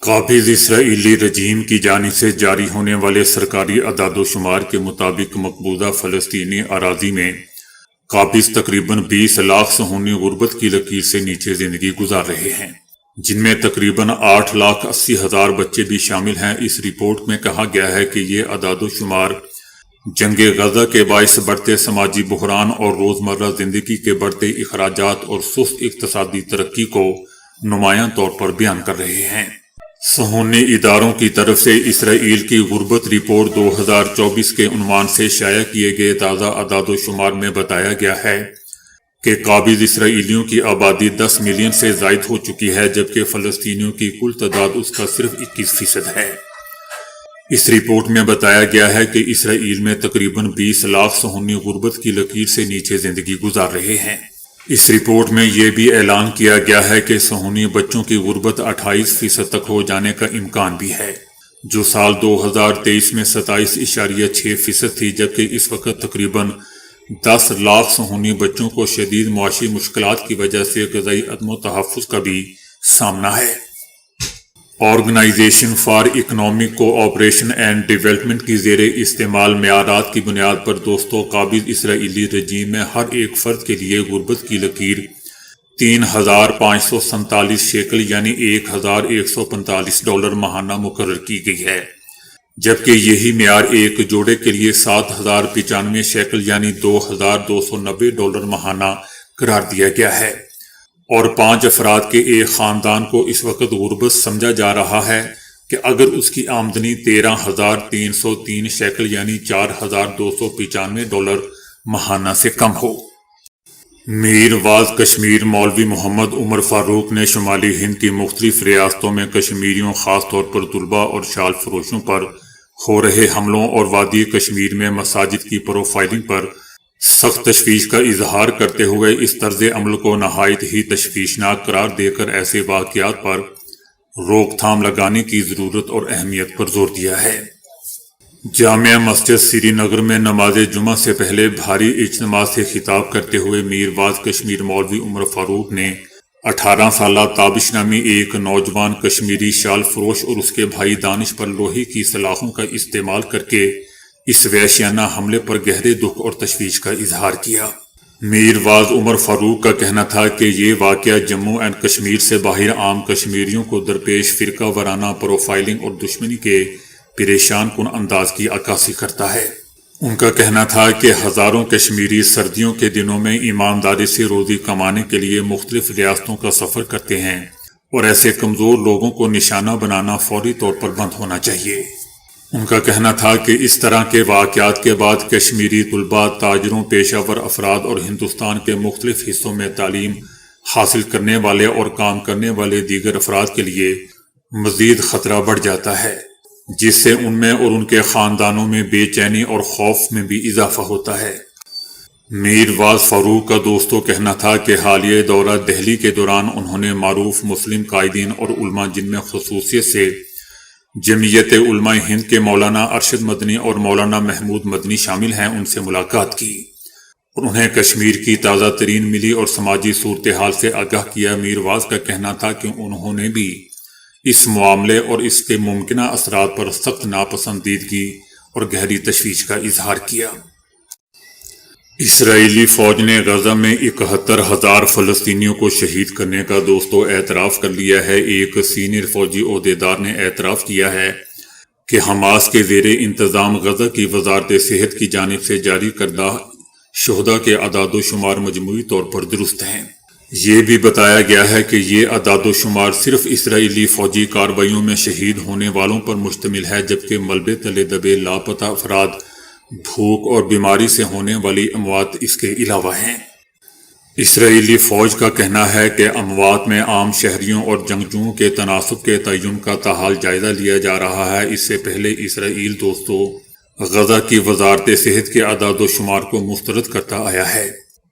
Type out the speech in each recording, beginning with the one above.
قابض اسرائیلی رجیم کی جانب سے جاری ہونے والے سرکاری اعداد و شمار کے مطابق مقبوضہ فلسطینی اراضی میں قابض تقریباً 20 لاکھ صہیونی غربت کی لکیر سے نیچے زندگی گزار رہے ہیں، جن میں تقریباً 8,80,000 بچے بھی شامل ہیں۔ اس رپورٹ میں کہا گیا ہے کہ یہ اعداد و شمار جنگ غزہ کے باعث بڑھتے سماجی بحران اور روزمرہ زندگی کے بڑھتے اخراجات اور سست اقتصادی ترقی کو نمایاں طور پر بیان کر رہے ہیں۔ صہیونی اداروں کی طرف سے اسرائیل کی غربت رپورٹ 2024 کے عنوان سے شائع کیے گئے تازہ اعداد و شمار میں بتایا گیا ہے کہ قابض اسرائیلیوں کی آبادی 10 ملین سے زائد ہو چکی ہے، جبکہ فلسطینیوں کی کل تعداد اس کا صرف 21% ہے۔ اس رپورٹ میں بتایا گیا ہے کہ اسرائیل میں تقریباً 20 لاکھ صہیونی غربت کی لکیر سے نیچے زندگی گزار رہے ہیں۔ اس رپورٹ میں یہ بھی اعلان کیا گیا ہے کہ صہیونی بچوں کی غربت 28% تک ہو جانے کا امکان بھی ہے، جو سال 2023 میں 27.6% تھی، جبکہ اس وقت تقریباً 10 لاکھ صہیونی بچوں کو شدید معاشی مشکلات کی وجہ سے غذائی عدم و تحفظ کا بھی سامنا ہے۔ Organisation for economic cooperation and development کی زیر استعمال معیارات کی بنیاد پر قابض اسرائیلی رجیم میں ہر ایک فرد کے لیے غربت کی لکیر 3,547 شیکل یعنی $1,145 ماہانہ مقرر کی گئی ہے، جبکہ یہی معیار ایک جوڑے کے لیے 7,095 شیکل یعنی $2,290 ماہانہ قرار دیا گیا ہے، اور 5 افراد کے ایک خاندان کو اس وقت غربت سمجھا جا رہا ہے کہ اگر اس کی آمدنی 13,303 شیکل یعنی $4,295 ماہانہ سے کم ہو۔ میر واعظ کشمیر مولوی محمد عمر فاروق نے شمالی ہند کی مختلف ریاستوں میں کشمیریوں، خاص طور پر طلباء اور شال فروشوں پر ہو رہے حملوں اور وادی کشمیر میں مساجد کی پروفائلنگ پر سخت تشویش کا اظہار کرتے ہوئے اس طرز عمل کو نہایت ہی تشویشناک قرار دے کر ایسے واقعات پر روک تھام لگانے کی ضرورت اور اہمیت پر زور دیا ہے۔ جامع مسجد سری نگر میں نماز جمعہ سے پہلے بھاری اجتماع سے خطاب کرتے ہوئے میر واعظ کشمیر مولوی عمر فاروق نے 18 سالہ تابش نامی ایک نوجوان کشمیری شال فروش اور اس کے بھائی دانش پر لوہے کی سلاخوں کا استعمال کر کے اس وحشیانہ حملے پر گہرے دکھ اور تشویش کا اظہار کیا۔ میر واعظ عمر فاروق کا کہنا تھا کہ یہ واقعہ جموں اینڈ کشمیر سے باہر عام کشمیریوں کو درپیش فرقہ وارانہ پروفائلنگ اور دشمنی کے پریشان کن انداز کی عکاسی کرتا ہے۔ ان کا کہنا تھا کہ ہزاروں کشمیری سردیوں کے دنوں میں ایمانداری سے روزی کمانے کے لیے مختلف ریاستوں کا سفر کرتے ہیں، اور ایسے کمزور لوگوں کو نشانہ بنانا فوری طور پر بند ہونا چاہیے۔ ان کا کہنا تھا کہ اس طرح کے واقعات کے بعد کشمیری طلباء، تاجروں، پیشہ ور افراد اور ہندوستان کے مختلف حصوں میں تعلیم حاصل کرنے والے اور کام کرنے والے دیگر افراد کے لیے مزید خطرہ بڑھ جاتا ہے، جس سے ان میں اور ان کے خاندانوں میں بے چینی اور خوف میں بھی اضافہ ہوتا ہے۔ میر واعظ فاروق کا دوستوں کہنا تھا کہ حالیہ دورہ دہلی کے دوران انہوں نے معروف مسلم قائدین اور علماء، جن میں خصوصیت سے جمعیت علماء ہند کے مولانا ارشد مدنی اور مولانا محمود مدنی شامل ہیں، ان سے ملاقات کی اور انہیں کشمیر کی تازہ ترین ملی اور سماجی صورتحال سے آگاہ کیا۔ میر واعظ کا کہنا تھا کہ انہوں نے بھی اس معاملے اور اس کے ممکنہ اثرات پر سخت ناپسندیدگی اور گہری تشویش کا اظہار کیا۔ اسرائیلی فوج نے غزہ میں 71,000 فلسطینیوں کو شہید کرنے کا اعتراف کر لیا ہے۔ ایک سینئر فوجی عہدیدار نے اعتراف کیا ہے کہ حماس کے زیر انتظام غزہ کی وزارت صحت کی جانب سے جاری کردہ شہداء کے اعداد و شمار مجموعی طور پر درست ہیں۔ یہ بھی بتایا گیا ہے کہ یہ اعداد و شمار صرف اسرائیلی فوجی کارروائیوں میں شہید ہونے والوں پر مشتمل ہے، جبکہ ملبے تلے دبے لاپتہ افراد، بھوک اور بیماری سے ہونے والی اموات اس کے علاوہ ہیں۔ اسرائیلی فوج کا کہنا ہے کہ اموات میں عام شہریوں اور جنگجوؤں کے تناسب کے تعین کا تاحال جائزہ لیا جا رہا ہے۔ اس سے پہلے اسرائیل غزہ کی وزارت صحت کے اعداد و شمار کو مسترد کرتا آیا ہے،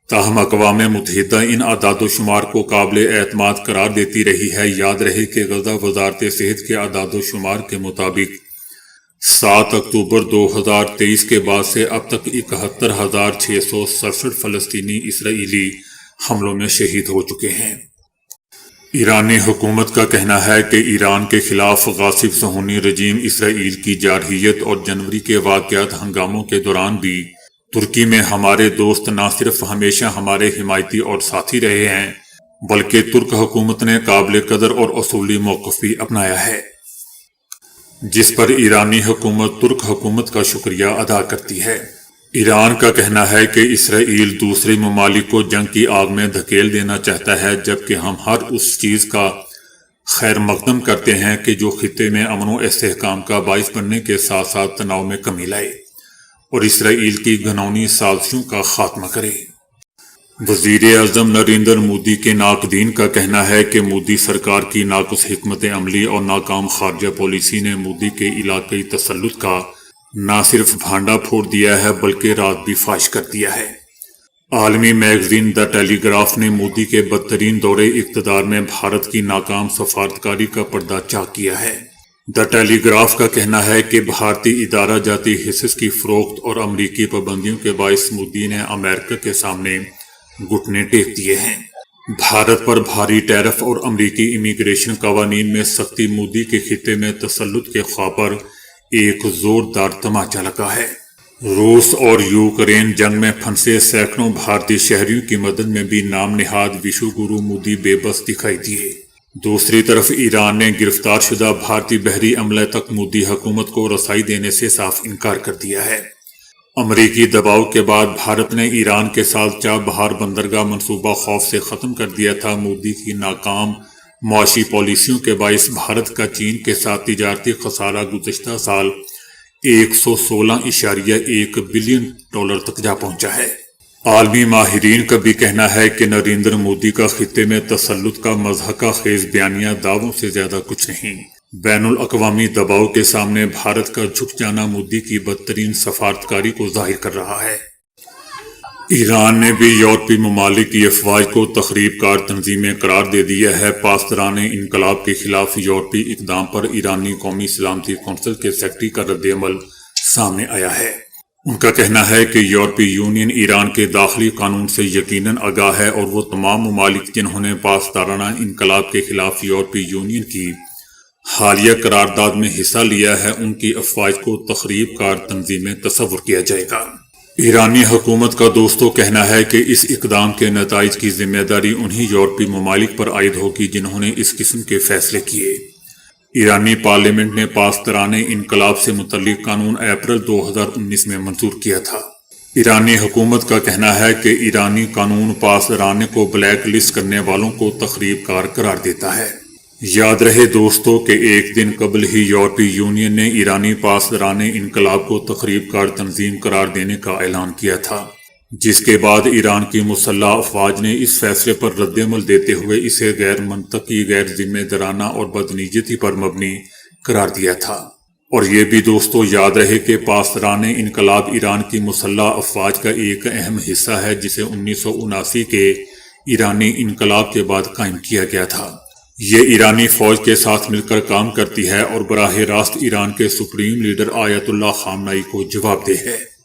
تاہم اقوام متحدہ ان اعداد و شمار کو قابل اعتماد قرار دیتی رہی ہے۔ یاد رہے کہ غزہ وزارت صحت کے اعداد و شمار کے مطابق 7 اکتوبر 2023 کے بعد سے اب تک 71,667 فلسطینی اسرائیلی حملوں میں شہید ہو چکے ہیں۔ ایرانی حکومت کا کہنا ہے کہ ایران کے خلاف غاصب صہیونی رجیم اسرائیل کی جارحیت اور جنوری کے واقعات ہنگاموں کے دوران بھی ترکی میں ہمارے دوست نہ صرف ہمیشہ ہمارے حمایتی اور ساتھی رہے ہیں بلکہ ترک حکومت نے قابل قدر اور اصولی موقف بھی اپنایا ہے، جس پر ایرانی حکومت ترک حکومت کا شکریہ ادا کرتی ہے۔ ایران کا کہنا ہے کہ اسرائیل دوسرے ممالک کو جنگ کی آگ میں دھکیل دینا چاہتا ہے، جبکہ ہم ہر اس چیز کا خیر مقدم کرتے ہیں کہ جو خطے میں امن و استحکام کا باعث بننے کے ساتھ ساتھ تناؤ میں کمی لائے اور اسرائیل کی گھناؤنی سازشوں کا خاتمہ کرے۔ وزیر اعظم نریندر مودی کے ناقدین کا کہنا ہے کہ مودی سرکار کی ناقص حکمت عملی اور ناکام خارجہ پالیسی نے مودی کے علاقائی تسلط کا نہ صرف بھانڈا پھوڑ دیا ہے بلکہ رات بھی فاش کر دیا ہے۔ عالمی میگزین دی ٹیلی گراف نے مودی کے بدترین دورے اقتدار میں بھارت کی ناکام سفارتکاری کا پردہ چاک کیا ہے۔ دی ٹیلی گراف کا کہنا ہے کہ بھارتی ادارہ جاتی حصص کی فروخت اور امریکی پابندیوں کے باعث مودی نے امریکہ کے سامنے گھٹنے ٹیک دیے ہیں۔ بھارت پر بھاری ٹیرف اور امریکی امیگریشن قوانین میں سختی مودی کے خطے میں تسلط کے خواہ پر ایک زوردار تماچا لگا ہے۔ روس اور یوکرین جنگ میں پھنسے سینکڑوں بھارتی شہریوں کی مدد میں بھی نام نہاد وشو گرو مودی بے بس دکھائی دیے۔ دوسری طرف ایران نے گرفتار شدہ بھارتی بحری عملے تک مودی حکومت کو رسائی دینے سے صاف انکار کر دیا ہے۔ امریکی دباؤ کے بعد بھارت نے ایران کے ساتھ چابہار بندرگاہ منصوبہ خوف سے ختم کر دیا تھا۔ مودی کی ناکام معاشی پالیسیوں کے باعث بھارت کا چین کے ساتھ تجارتی خسارہ گزشتہ سال 116.1 بلین ڈالر تک جا پہنچا ہے۔ عالمی ماہرین کا بھی کہنا ہے کہ نریندر مودی کا خطے میں تسلط کا مضحکہ خیز بیانیہ دعووں سے زیادہ کچھ نہیں۔ بین الاقوامی دباؤ کے سامنے بھارت کا جھک جانا مودی کی بدترین سفارتکاری کو ظاہر کر رہا ہے۔ ایران نے بھی یورپی ممالک کی افواج کو تخریب کار تنظیمیں قرار دے دیا ہے۔ پاسداران انقلاب کے خلاف یورپی اقدام پر ایرانی قومی سلامتی کونسل کے سیکرٹری کا رد عمل سامنے آیا ہے۔ ان کا کہنا ہے کہ یورپی یونین ایران کے داخلی قانون سے یقیناً آگاہ ہے اور وہ تمام ممالک جنہوں نے پاسدارانہ انقلاب کے خلاف یورپی یونین کی حالیہ قرارداد میں حصہ لیا ہے، ان کی افواج کو تخریب کار تنظیمیں تصور کیا جائے گا۔ ایرانی حکومت کا دوستوں کہنا ہے کہ اس اقدام کے نتائج کی ذمہ داری انہی یورپی ممالک پر عائد ہوگی جنہوں نے اس قسم کے فیصلے کیے۔ ایرانی پارلیمنٹ نے پاسداران انقلاب سے متعلق قانون اپریل 2019 میں منظور کیا تھا۔ ایرانی حکومت کا کہنا ہے کہ ایرانی قانون پاسداران کو بلیک لسٹ کرنے والوں کو تخریب کار قرار دیتا ہے۔ یاد رہے دوستو کہ ایک دن قبل ہی یورپی یونین نے ایرانی پاسداران انقلاب کو تخریب کار تنظیم قرار دینے کا اعلان کیا تھا، جس کے بعد ایران کی مسلح افواج نے اس فیصلے پر رد عمل دیتے ہوئے اسے غیر منطقی، غیر ذمہ دارانہ اور بدنیتی پر مبنی قرار دیا تھا۔ اور یہ بھی دوستو یاد رہے کہ پاسداران انقلاب ایران کی مسلح افواج کا ایک اہم حصہ ہے جسے 1979 کے ایرانی انقلاب کے بعد قائم کیا گیا تھا۔ یہ ایرانی فوج کے ساتھ مل کر کام کرتی ہے اور براہ راست ایران کے سپریم لیڈر آیت اللہ خامنائی کو جواب دہ ہے۔